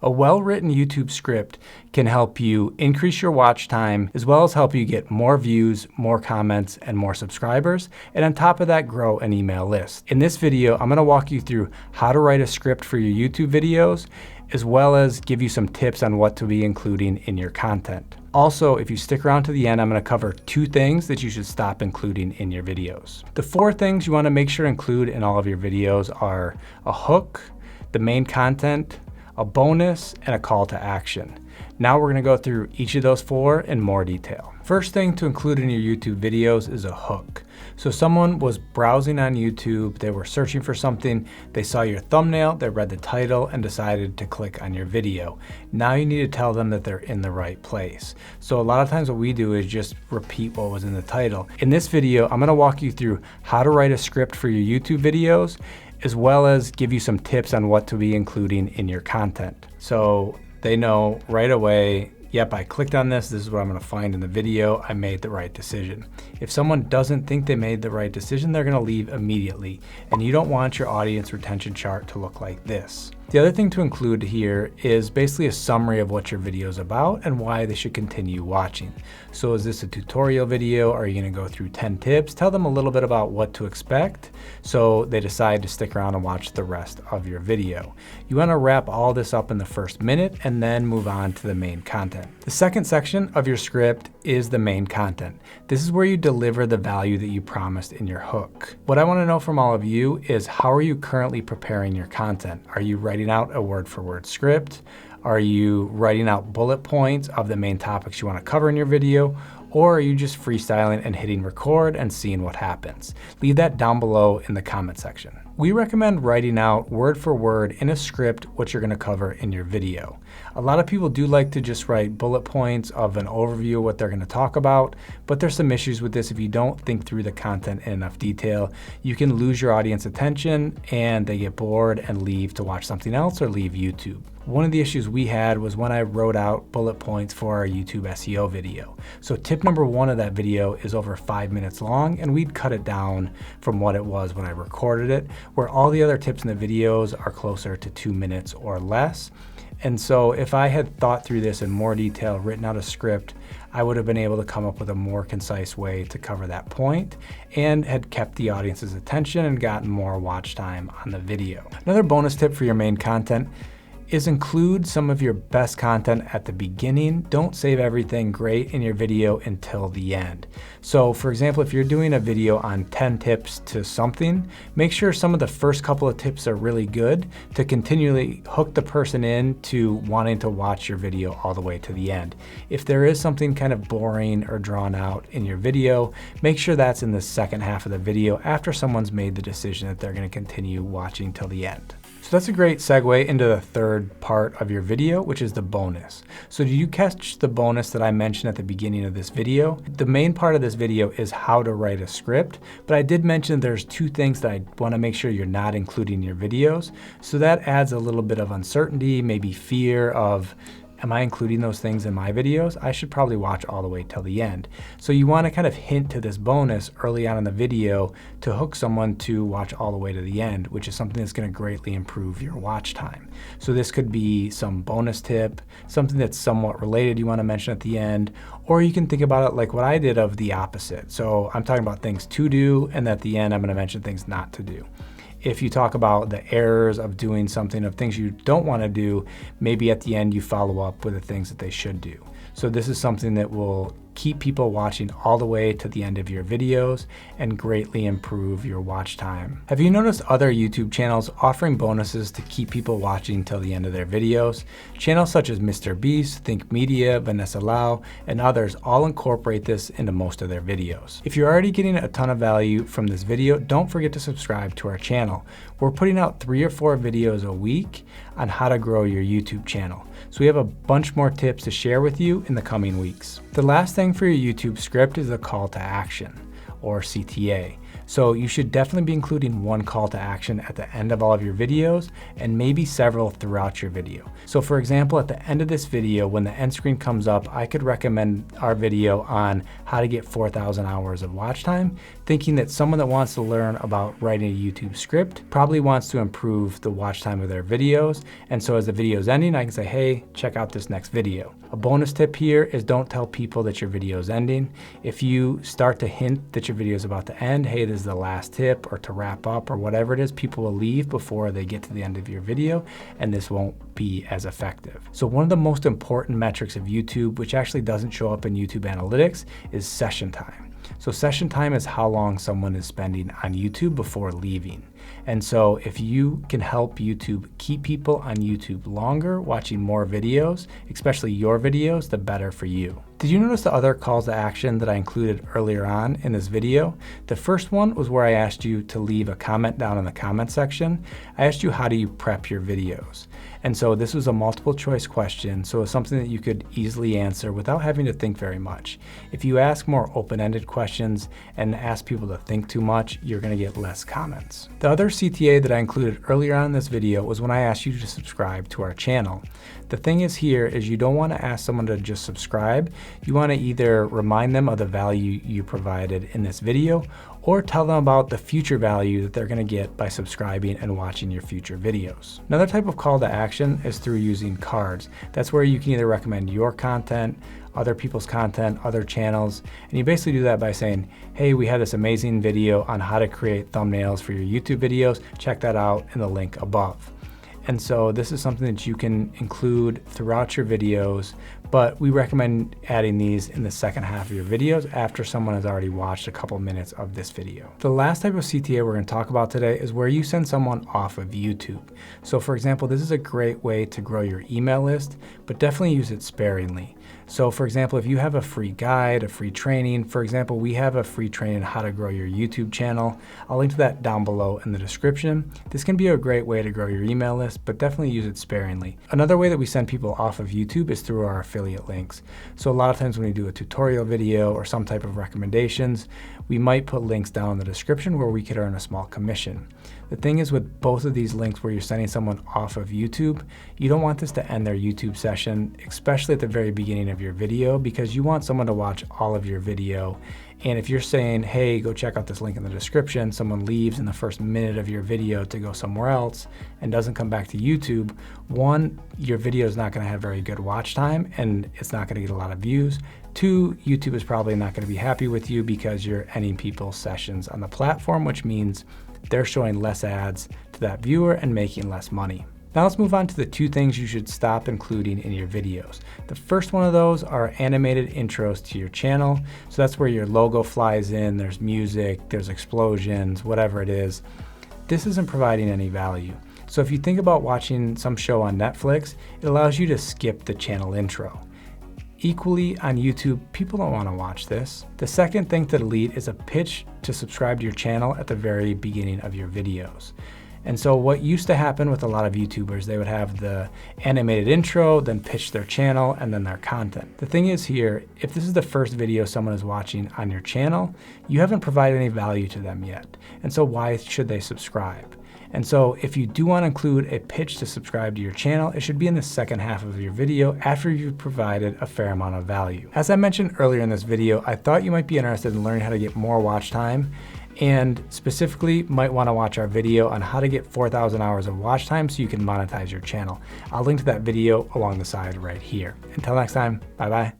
A well-written YouTube script can help you increase your watch time, as well as help you get more views, more comments, and more subscribers, and on top of that, grow an email list. In this video, I'm gonna walk you through how to write a script for your YouTube videos, as well as give you some tips on what to be including in your content. Also, if you stick around to the end, I'm gonna cover 2 things that you should stop including in your videos. The 4 things you wanna make sure to include in all of your videos are a hook, the main content, a bonus, and a call to action. Now we're gonna go through each of those 4 in more detail. First thing to include in your YouTube videos is a hook. So someone was browsing on YouTube, they were searching for something, they saw your thumbnail, they read the title, and decided to click on your video. Now you need to tell them that they're in the right place. So a lot of times what we do is just repeat what was in the title. In this video, I'm gonna walk you through how to write a script for your YouTube videos, as well as give you some tips on what to be including in your content. So they know right away, yep, I clicked on this is what I'm gonna find in the video, I made the right decision. If someone doesn't think they made the right decision, they're gonna leave immediately. And you don't want your audience retention chart to look like this. The other thing to include here is basically a summary of what your video is about and why they should continue watching. So is this a tutorial video? Are you gonna go through 10 tips? Tell them a little bit about what to expect so they decide to stick around and watch the rest of your video. You wanna wrap all this up in the first minute and then move on to the main content. The second section of your script is the main content. This is where you deliver the value that you promised in your hook. What I wanna know from all of you is, how are you currently preparing your content? Are you writing out a word-for-word script? Are you writing out bullet points of the main topics you want to cover in your video? Or are you just freestyling and hitting record and seeing what happens? Leave that down below in the comment section. We recommend writing out word for word in a script what you're gonna cover in your video. A lot of people do like to just write bullet points of an overview of what they're gonna talk about, but there's some issues with this. If you don't think through the content in enough detail, you can lose your audience attention and they get bored and leave to watch something else or leave YouTube. One of the issues we had was when I wrote out bullet points for our YouTube SEO video. So tip number 1 of that video is over 5 minutes long, and we'd cut it down from what it was when I recorded it, where all the other tips in the videos are closer to 2 minutes or less. And so if I had thought through this in more detail, written out a script, I would have been able to come up with a more concise way to cover that point and had kept the audience's attention and gotten more watch time on the video. Another bonus tip for your main content is include some of your best content at the beginning. Don't save everything great in your video until the end. So for example, if you're doing a video on 10 tips to something, make sure some of the first couple of tips are really good to continually hook the person in to wanting to watch your video all the way to the end. If there is something kind of boring or drawn out in your video, make sure that's in the second half of the video after someone's made the decision that they're gonna continue watching till the end. So that's a great segue into the third part of your video, which is the bonus. So did you catch the bonus that I mentioned at the beginning of this video? The main part of this video is how to write a script, but I did mention there's 2 things that I wanna make sure you're not including in your videos. So that adds a little bit of uncertainty, maybe fear of, am I including those things in my videos? I should probably watch all the way till the end. So you wanna kind of hint to this bonus early on in the video to hook someone to watch all the way to the end, which is something that's gonna greatly improve your watch time. So this could be some bonus tip, something that's somewhat related you wanna mention at the end, or you can think about it like what I did of the opposite. So I'm talking about things to do, and at the end I'm gonna mention things not to do. If you talk about the errors of doing something, of things you don't want to do, maybe at the end you follow up with the things that they should do. So this is something that will keep people watching all the way to the end of your videos and greatly improve your watch time. Have you noticed other YouTube channels offering bonuses to keep people watching till the end of their videos? Channels such as Mr. Beast, Think Media, Vanessa Lau, and others all incorporate this into most of their videos. If you're already getting a ton of value from this video, don't forget to subscribe to our channel. We're putting out 3 or 4 videos a week on how to grow your YouTube channel. So we have a bunch more tips to share with you in the coming weeks. The last thing for your YouTube script is a call to action, or CTA. So you should definitely be including one call to action at the end of all of your videos and maybe several throughout your video. So for example, at the end of this video, when the end screen comes up, I could recommend our video on how to get 4,000 hours of watch time, thinking that someone that wants to learn about writing a YouTube script probably wants to improve the watch time of their videos. And so as the video is ending, I can say, hey, check out this next video. A bonus tip here is don't tell people that your video is ending. If you start to hint that your video is about to end, hey, this is the last tip, or to wrap up, or whatever it is, people will leave before they get to the end of your video, and this won't be as effective. So one of the most important metrics of YouTube, which actually doesn't show up in YouTube analytics, is session time. So session time is how long someone is spending on YouTube before leaving. And so if you can help YouTube keep people on YouTube longer, watching more videos, especially your videos, the better for you. Did you notice the other calls to action that I included earlier on in this video? The first one was where I asked you to leave a comment down in the comment section. I asked you, how do you prep your videos? And so this was a multiple choice question, so it's something that you could easily answer without having to think very much. If you ask more open-ended questions and ask people to think too much, you're gonna get less comments. The other CTA that I included earlier on in this video was when I asked you to subscribe to our channel. The thing is here is you don't want to ask someone to just subscribe. You want to either remind them of the value you provided in this video or tell them about the future value that they're going to get by subscribing and watching your future videos. Another type of call to action is through using cards. That's where you can either recommend your content, other people's content, other channels, and you basically do that by saying, hey, we have this amazing video on how to create thumbnails for your YouTube videos. Check that out in the link above. And so this is something that you can include throughout your videos, but we recommend adding these in the second half of your videos after someone has already watched a couple minutes of this video. The last type of CTA we're going to talk about today is where you send someone off of YouTube. So for example, this is a great way to grow your email list, but definitely use it sparingly. So for example, if you have a free guide, a free training, for example, we have a free training on how to grow your YouTube channel. I'll link to that down below in the description. This can be a great way to grow your email list, but definitely use it sparingly. Another way that we send people off of YouTube is through our affiliate links. So a lot of times when we do a tutorial video or some type of recommendations, we might put links down in the description where we could earn a small commission. The thing is with both of these links where you're sending someone off of YouTube, you don't want this to end their YouTube session, especially at the very beginning of your video, because you want someone to watch all of your video. And if you're saying, hey, go check out this link in the description, someone leaves in the first minute of your video to go somewhere else and doesn't come back to YouTube, one, your video is not going to have very good watch time and it's not going to get a lot of views. Two, YouTube is probably not going to be happy with you because you're ending people's sessions on the platform, which means they're showing less ads to that viewer and making less money. Now let's move on to the two things you should stop including in your videos. The first one of those are animated intros to your channel. So that's where your logo flies in, there's music, there's explosions, whatever it is. This isn't providing any value. So if you think about watching some show on Netflix, it allows you to skip the channel intro. Equally on YouTube, people don't want to watch this. The second thing to delete is a pitch to subscribe to your channel at the very beginning of your videos. And so what used to happen with a lot of YouTubers, they would have the animated intro, then pitch their channel, and then their content. The thing is here, if this is the first video someone is watching on your channel, you haven't provided any value to them yet. And so why should they subscribe? And so if you do want to include a pitch to subscribe to your channel, it should be in the second half of your video after you've provided a fair amount of value. As I mentioned earlier in this video, I thought you might be interested in learning how to get more watch time, and specifically might want to watch our video on how to get 4,000 hours of watch time so you can monetize your channel. I'll link to that video along the side right here. Until next time, bye-bye.